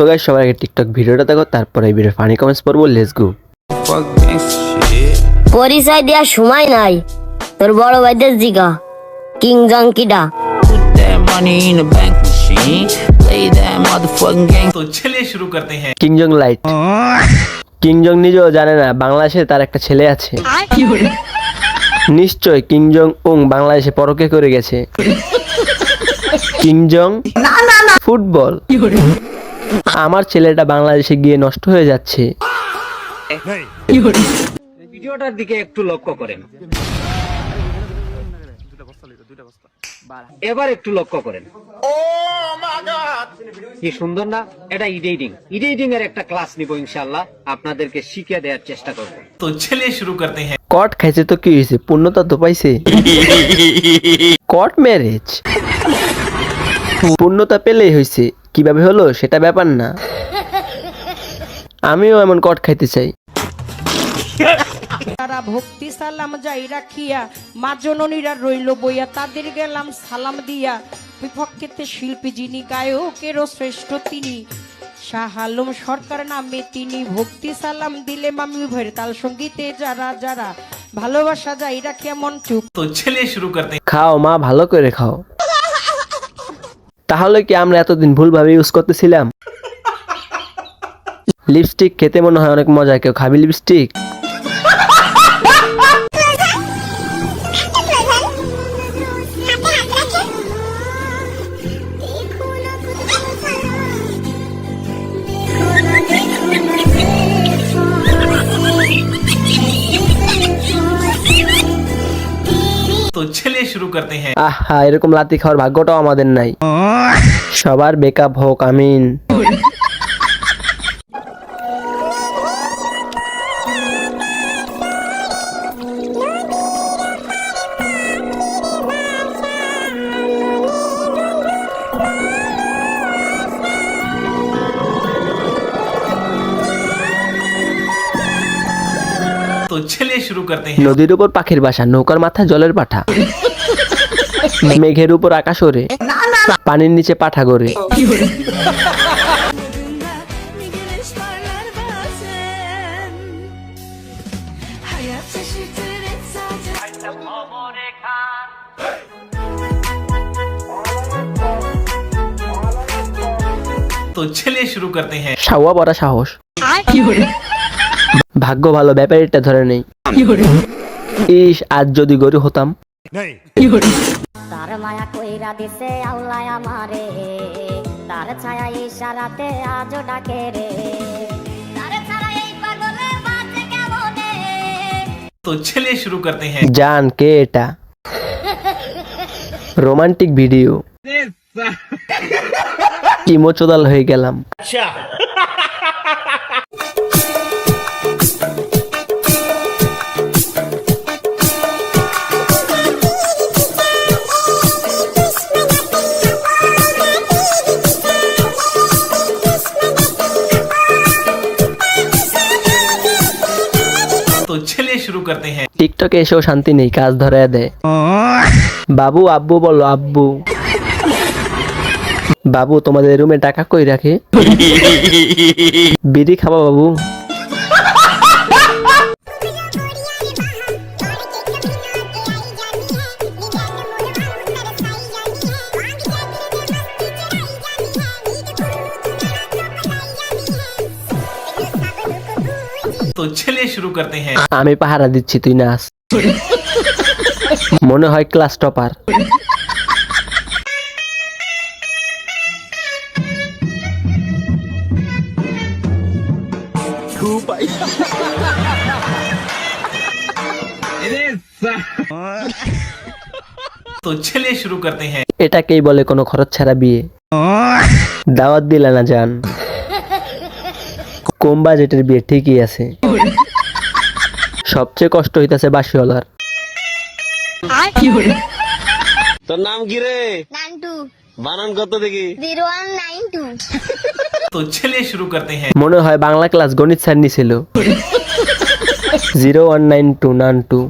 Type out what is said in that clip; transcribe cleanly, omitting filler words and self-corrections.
তো গাইস সবার আগে টিকটক ভিডিওটা দেখো, তারপরে এই ভিডিও ফানি কমেন্টস পড়বো। Let's go. পরিচয় দেওয়ার সময় নাই, তোর বড় ভাইদের জিগা কিং জং কিডা। तो चलिए शुरू करते हैं। কিংজং লাইট। কিংজং নিজেও জানে না বাংলাদেশে তার একটা ছেলে আছে। নিশ্চয় কিংজং উং বাংলাদেশে পরকে করে গেছে। কিংজং ফুটবল। আমার ছেলেটা বাংলাদেশে গিয়ে নষ্ট হয়ে যাচ্ছে। ভিডিওটার দিকে একটু লক্ষ্য করেন, এবার একটু লক্ষ্য করেন। কি সুন্দর না? এটা এডিটিং এর একটা ক্লাস নিব ইনশাআল্লাহ, আপনাদেরকে শিখিয়ে দেওয়ার চেষ্টা করব। तो चलिए शुरू करते हैं। কট খাইছে তো কি হয়েছে, পূর্ণতা তো পাইছে। কট ম্যারেজ পূর্ণতা পেলেই হয়েছে, কিভাবে হলো সেটা ব্যাপার না। আমিও এমন কট খাইতে চাই। তারা ভক্তি সালাম যাই রাখিয়া মা জননীরা রইল বইয়া, তাদের গেলাম সালাম দিয়া। বিপক্ষেতে শিল্পী যিনি গায়কেরও শ্রেষ্ঠ তিনি, শাহ আলম সরকার নামে তিনি। ভক্তি সালাম দিলে মামি উভয়ের তাল সঙ্গীতে যারা যারা ভালোবাসা যাই রাখিয়া মন চুপ। तो चलिए शुरू करते हैं। খাও মা, ভালো করে খাও। তাহলে কি আমরা এতদিন ভুলভাবে ইউজ করতেছিলাম? লিপস্টিক খেতে মনে হয় অনেক মজা, কেউ খাবি লিপস্টিক? तो चलिए शुरू करते हैं। আহা, এরকম লাতি খাওয়ার ভাগ্যটাও আমাদের নাই। সবার বেকআপ হোক, আমিন। तो चलिए शुरू करते हैं। নদীর উপর পাখির বাসা, নৌকার মাথায় জলের পাঠা। মেঘের উপর আকাশ ওড়ে, পানির নিচে পাঠা গড়ে। तो चलिए शुरू करते हैं। সাওয়া বড়া সাহস। ভাগ্য ভালো ব্যাপারীটা ধরে নেই। ইস, আজ যদি গরু হতাম। তার মায়া কইরা দিছে আল্লাহ আমারে, তার ছায়া ইশারাতে আজও ডাকে রে। তার ছাড়া এই পাগলে বাঁচে কেমনে? तो चलिए शुरू करते हैं। জান কে এটা? Romantic video. ইমোশনাল হয়ে গেলাম। तो चलिए शुरू करते हैं। টিকটকে এসেও শান্তি নেই, কাজ ধরায় দেয়। বাবু আব্বু বলো, আব্বু। বাবু তোমাদের রুমে টাকা কই রাখে? বিড়ি খাবা বাবু? तो चलिए शुरू करते हैं। আমি পাহারা দিচ্ছি, তুই নাচ। মনে হয় ক্লাস টপার। तो चलिए शुरू करते हैं। এটাকেই বলে কোনো খরচ ছাড়া বিয়ে। দাওয়াত দিলে না জান। কম বাজেটের বিয়ে ঠিকই আছে। সবচেয়ে কষ্ট হইতাছে বাসিওয়ালার। তোর নাম কি রে? নান্টু বানান কত দেখি? 0192। तो चलिए शुरू करते हैं। মনে হয় বাংলা ক্লাস গণিত স্যার নিছিল। 019292।